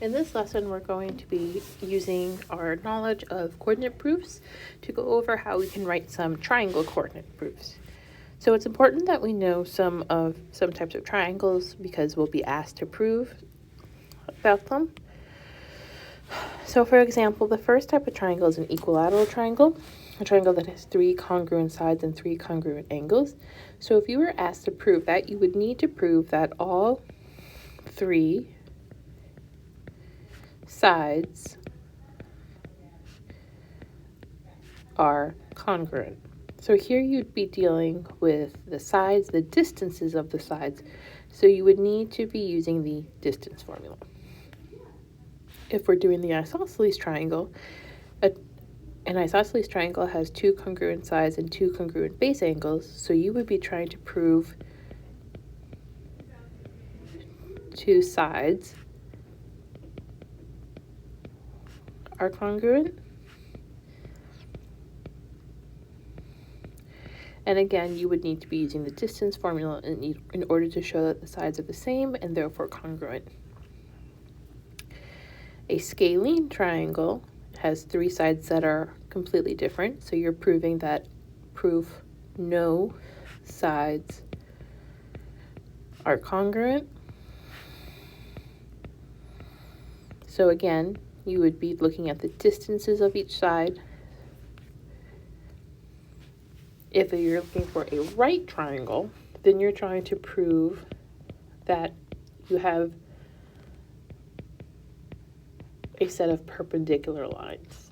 In this lesson, we're going to be using our knowledge of coordinate proofs to go over how we can write some triangle coordinate proofs. So it's important that we know some types of triangles because we'll be asked to prove about them. So for example, the first type of triangle is an equilateral triangle, a triangle that has 3 congruent sides and 3 congruent angles. So if you were asked to prove that, you would need to prove that all 3 sides are congruent. So here you'd be dealing with the sides, the distances of the sides. So you would need to be using the distance formula. If we're doing the isosceles triangle, an isosceles triangle has 2 congruent sides and 2 congruent base angles. So you would be trying to prove 2 sides are congruent. And again, you would need to be using the distance formula in order to show that the sides are the same and therefore congruent. A scalene triangle has 3 sides that are completely different, so you're proving that no sides are congruent. So again, you would be looking at the distances of each side. If you're looking for a right triangle, then you're trying to prove that you have a set of perpendicular lines.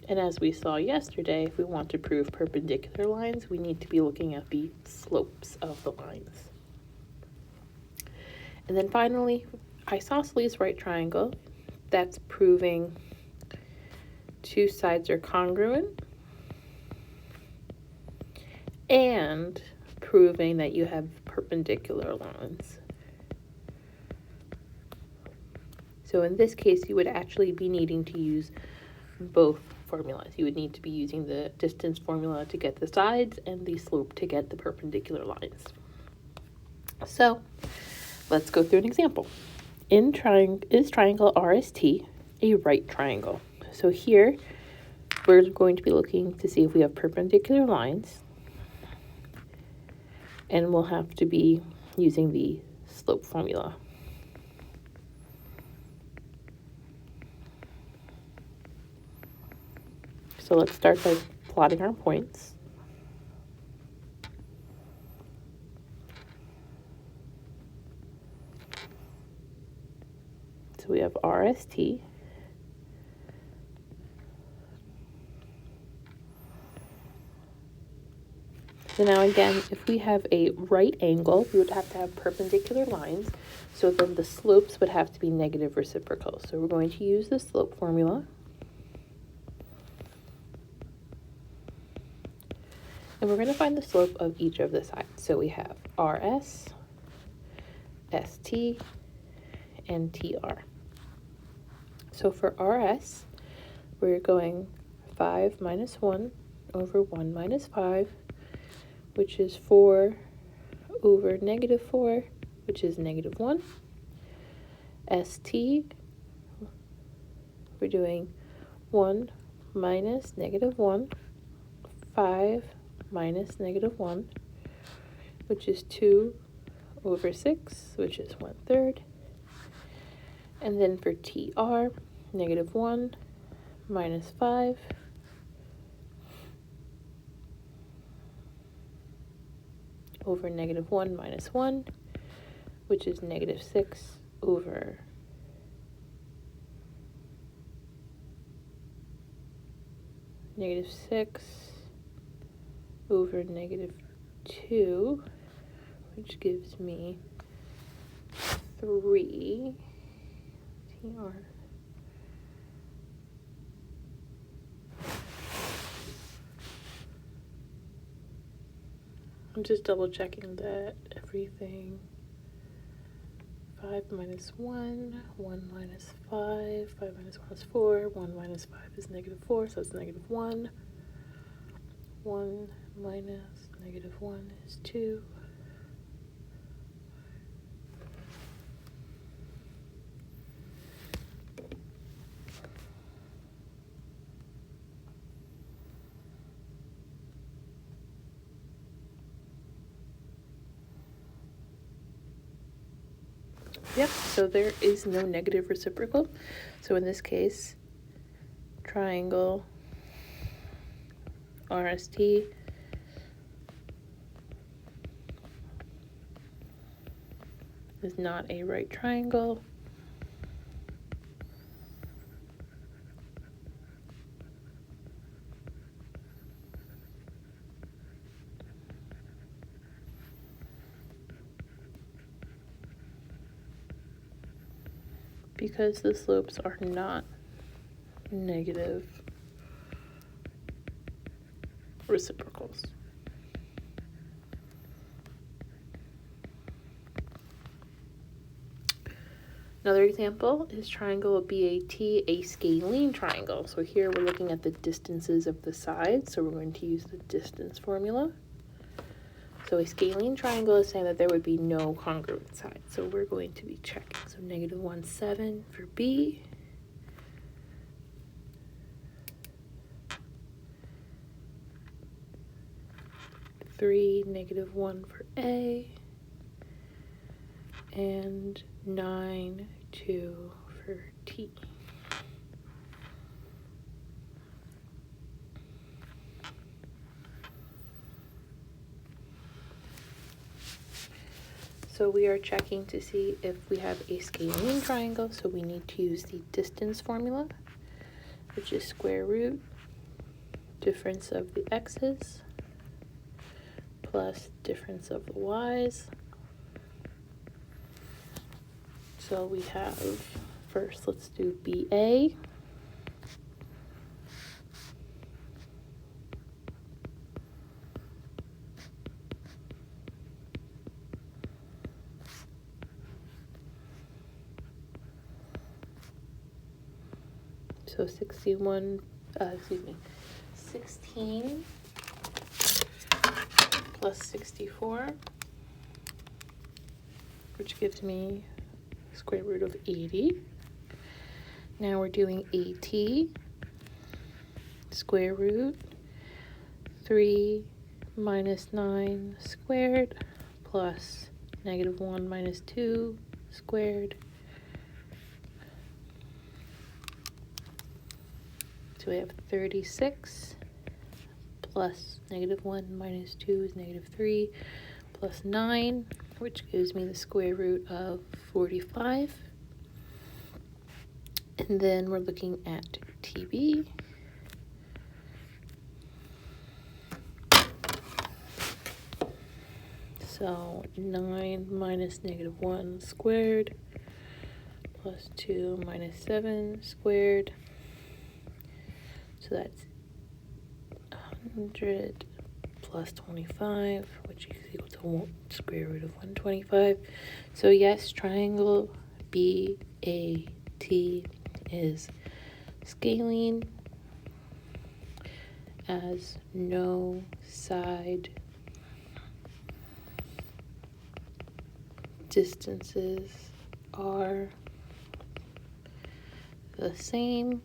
And as we saw yesterday, if we want to prove perpendicular lines, we need to be looking at the slopes of the lines. And then finally, isosceles right triangle, that's proving 2 sides are congruent and proving that you have perpendicular lines. So in this case, you would actually be needing to use both formulas. You would need to be using the distance formula to get the sides and the slope to get the perpendicular lines. So let's go through an example. Is triangle RST a right triangle? So here we're going to be looking to see if we have perpendicular lines, and we'll have to be using the slope formula. So let's start by plotting our points. So we have RST. So now again, if we have a right angle, we would have to have perpendicular lines. So then the slopes would have to be negative reciprocal. So we're going to use the slope formula. And we're going to find the slope of each of the sides. So we have RS, ST, and TR. So for RS, we're going 5 minus 1 over 1 minus 5, which is 4 over negative 4, which is negative 1. ST, we're doing 1 minus negative 1, 5 minus negative 1, which is 2 over 6, which is 1/3. And then for TR, negative 1 minus 5, over negative 1 minus 1, which is negative 6 over negative 6 over negative 2, which gives me 3 TR. I'm just double checking that everything. 5 minus 1, 1 minus 5, 5 minus 1 is 4, 1 minus 5 is negative 4, so it's negative 1. 1 minus -1 is 2. Yep, so there is no negative reciprocal. So in this case, triangle RST is not a right triangle. Because the slopes are not negative reciprocals. Another example is triangle BAT, a scalene triangle. So here we're looking at the distances of the sides, so we're going to use the distance formula. So a scalene triangle is saying that there would be no congruent sides, so we're going to be checking. So -1, 7 for B. Three, -1 for A, and 9, 2 for T. So we are checking to see if we have a scalene triangle, so we need to use the distance formula, which is square root difference of the x's plus difference of the y's. So we have, first let's do BA. So 16 plus 64, which gives me square root of 80. Now we're doing AT, square root 3 minus 9 squared plus -1 minus 2 squared. So we have 36 plus -1 minus 2 is -3 plus 9, which gives me the square root of 45. And then we're looking at TB. So 9 minus -1 squared plus 2 minus 7 squared. So that's 100 plus 25, which is equal to square root of 125. So yes, triangle BAT is scalene as no side distances are the same.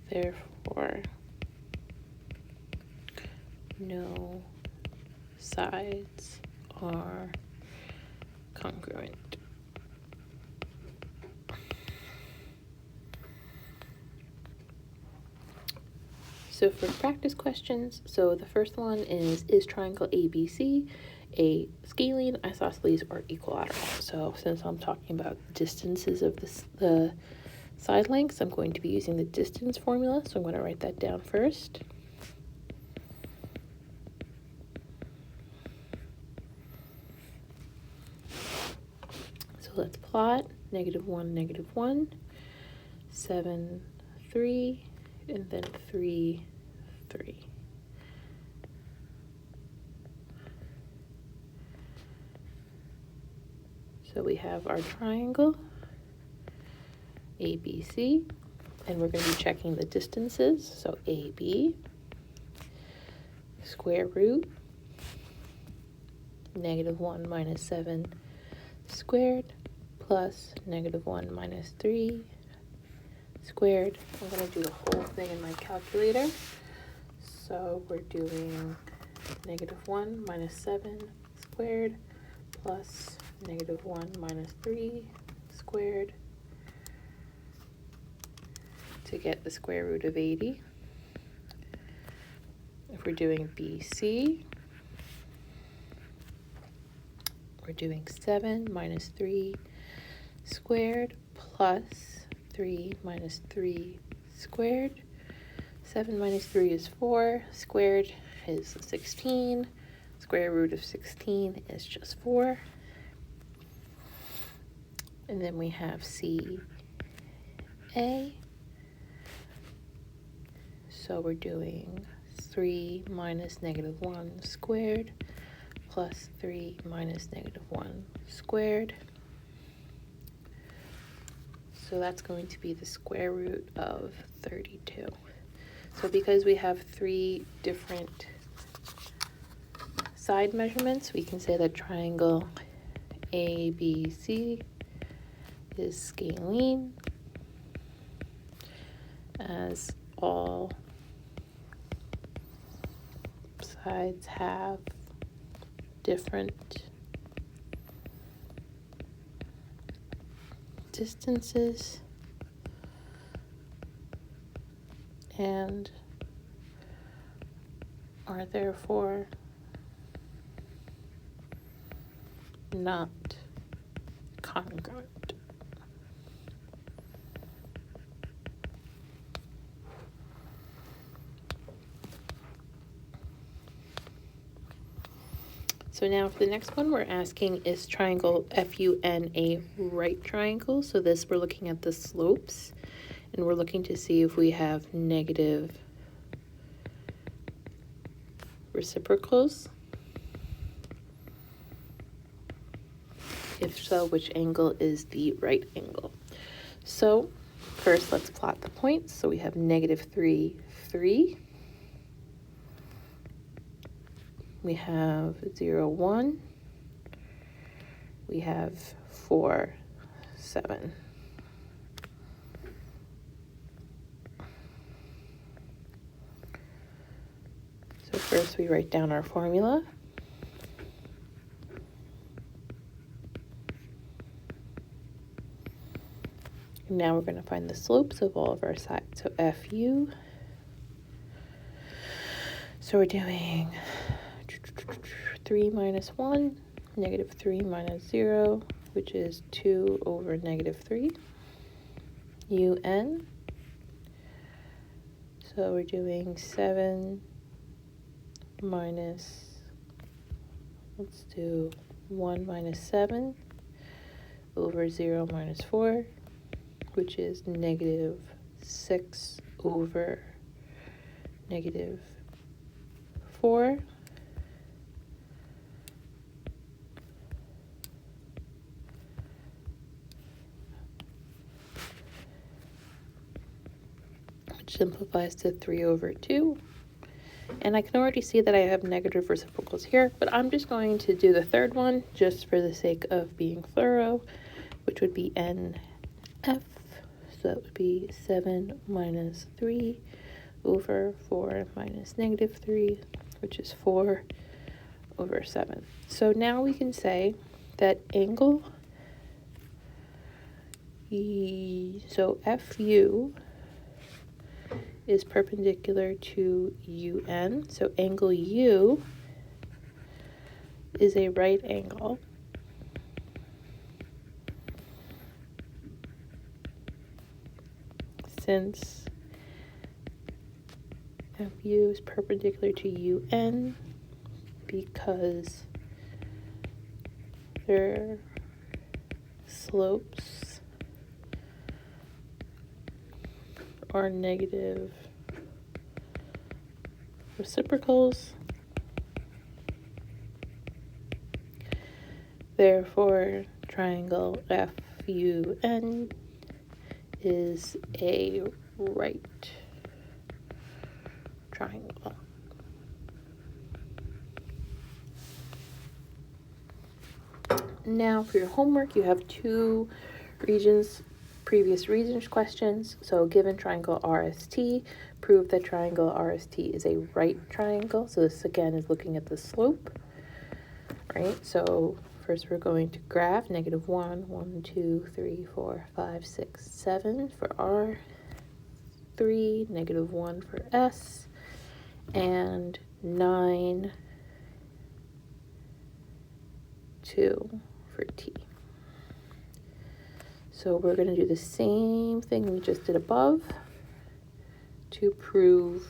Therefore, no sides are congruent. So for practice questions, so the first one is triangle ABC a scalene, isosceles, or equilateral? So since I'm talking about distances of the side lengths, I'm going to be using the distance formula, so I'm going to write that down first. So let's plot -1, -1, 7, 3, and then 3, 3. So we have our triangle ABC, and we're going to be checking the distances. So AB square root, -1 minus 7 squared, plus -1 minus 3 squared. I'm going to do the whole thing in my calculator. So we're doing -1 minus 7 squared plus -1 minus 3 squared to get the square root of 80. If we're doing BC, we're doing 7 minus 3 squared plus 3 minus 3 squared. 7 minus 3 is 4, squared is 16, square root of 16 is just 4. And then we have CA. So we're doing 3 minus -1 squared plus 3 minus -1 squared. So that's going to be the square root of 32. So because we have 3 different side measurements, we can say that triangle ABC is scalene, as all sides have different distances and are therefore not congruent. So now for the next one, we're asking, is triangle FUN a right triangle? So this, we're looking at the slopes, and we're looking to see if we have negative reciprocals. If so, which angle is the right angle? So first, let's plot the points. So we have -3, 3. We have 0, 1. We have 4, 7. So first we write down our formula. Now we're going to find the slopes of all of our sides. So FU. So we're doing 3 minus 1, -3 minus 0, which is 2 over -3. UN. So we're doing 7 minus, let's do 1 minus 7 over 0 minus 4, which is -6 over -4. Which simplifies to 3 over 2. And I can already see that I have negative reciprocals here, but I'm just going to do the third one just for the sake of being thorough, which would be NF. So that would be 7 minus 3 over 4 minus -3, which is 4 over 7. So now we can say that angle so FU is perpendicular to UN. So angle U is a right angle. Since FU is perpendicular to UN because their slopes are negative reciprocals. Therefore, triangle FUN is a right triangle. Now for your homework, you have two previous regions questions. So given triangle RST, prove that triangle RST is a right triangle. So this again is looking at the slope, right? So first we're going to graph negative 1, 1, 2, 3, 4, 5, 6, 7 for R, 3, negative 1 for S, and 9, 2 for T. So we're going to do the same thing we just did above to prove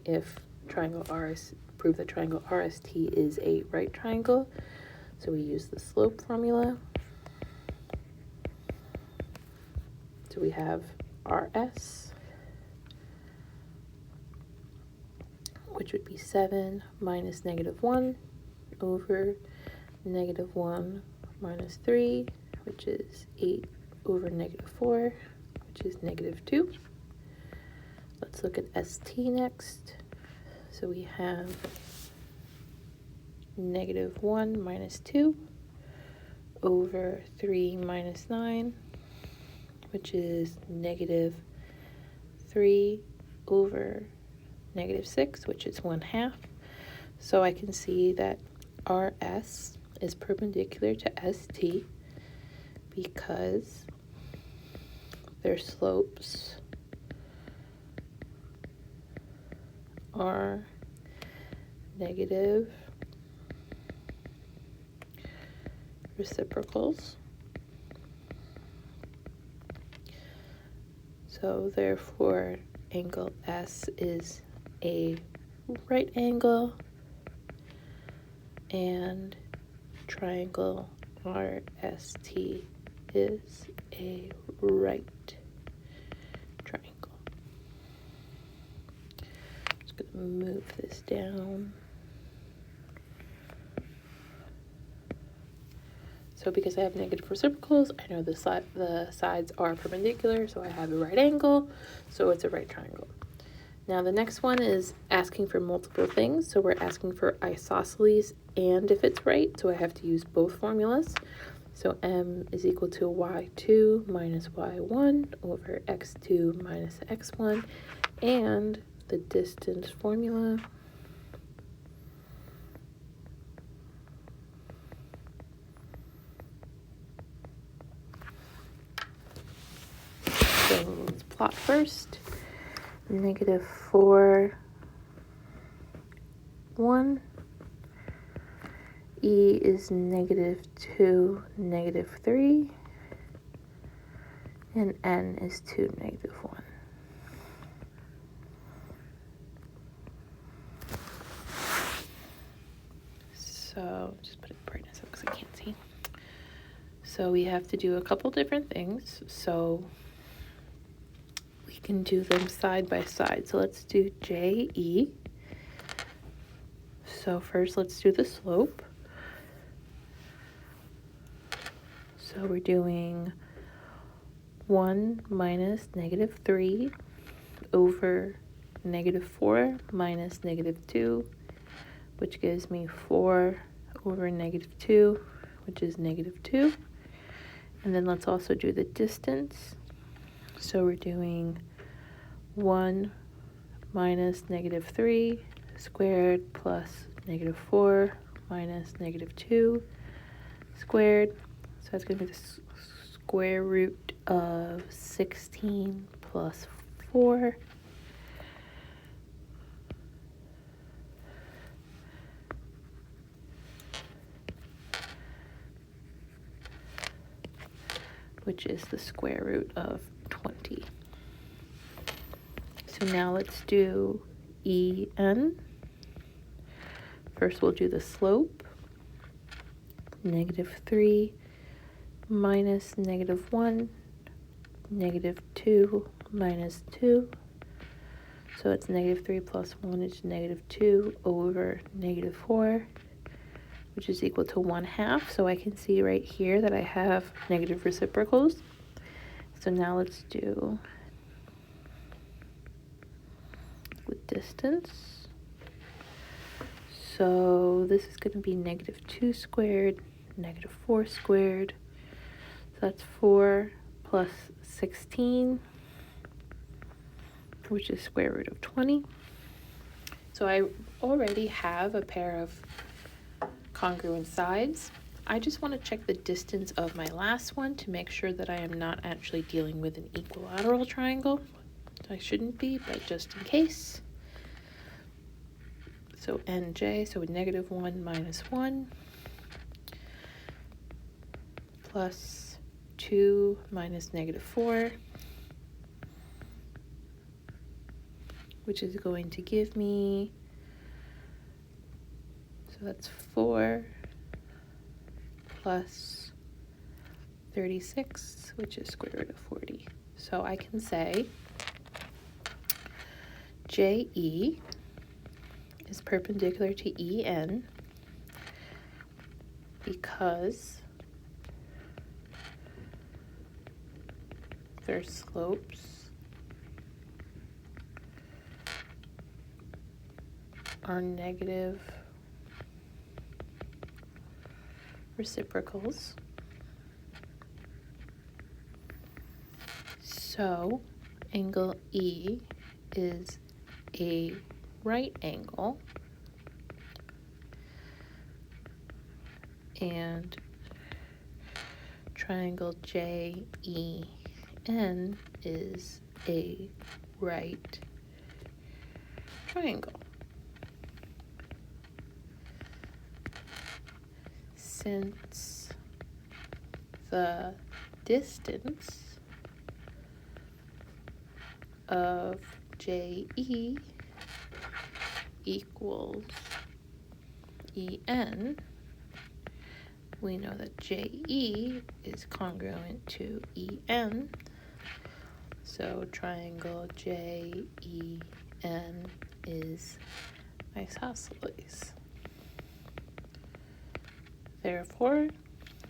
if prove that triangle RST is a right triangle. So we use the slope formula. So we have RS, which would be 7 minus negative 1 over negative 1 minus 3, which is 8 over negative 4, which is negative 2. Let's look at ST next. So we have negative 1 minus 2 over 3 minus 9, which is negative 3 over negative 6, which is 1/2. So I can see that RS is perpendicular to ST because their slopes are negative reciprocals. So therefore angle S is a right angle and triangle RST is a right triangle. Just going to move this down. So because I have negative reciprocals, I know the sides are perpendicular, so I have a right angle, so it's a right triangle. Now the next one is asking for multiple things. So we're asking for isosceles and if it's right, so I have to use both formulas. So m is equal to y2 minus y1 over x2 minus x1, and the distance formula. So let's plot first. Negative 4, 1. E is negative 2, negative 3. And N is 2, negative 1. So just put it brightness up because I can't see. So we have to do a couple different things. So we can do them side by side. So let's do JE. So first let's do the slope. So we're doing 1 minus negative 3 over negative 4 minus negative 2, which gives me 4 over negative 2, which is negative 2. And then let's also do the distance. So we're doing 1 minus negative 3 squared plus negative 4 minus negative 2 squared. So that's going to be the square root of 16 plus 4. Which is the square root of 20. So now let's do EN. First we'll do the slope. Negative 3 minus negative 1, negative 2 minus 2. So it's negative 3 plus 1 is negative 2 over negative 4, which is equal to 1/2. So I can see right here that I have negative reciprocals. So now let's do the distance. So this is going to be negative 2 squared negative 4 squared. So that's 4 plus 16, which is square root of 20. So I already have a pair of congruent sides. I just want to check the distance of my last one to make sure that I am not actually dealing with an equilateral triangle. I shouldn't be, but just in case. So nj, so negative 1 minus 1 plus 2 minus negative 4, which is going to give me, so that's 4 plus 36, which is square root of 40. So I can say JE is perpendicular to EN because their slopes are negative reciprocals. So angle E is a right angle, and triangle JEN is a right triangle. Since the distance of JE equals EN, we know that JE is congruent to EN, so triangle JEN is isosceles. Therefore,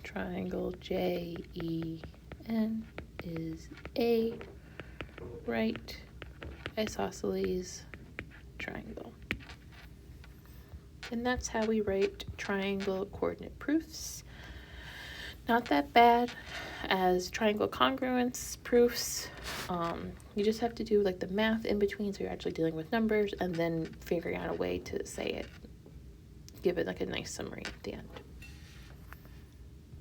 triangle JEN is a right isosceles triangle. And that's how we write triangle coordinate proofs. Not that bad as triangle congruence proofs. You just have to do like the math in between, so you're actually dealing with numbers and then figuring out a way to say it, give it like a nice summary at the end.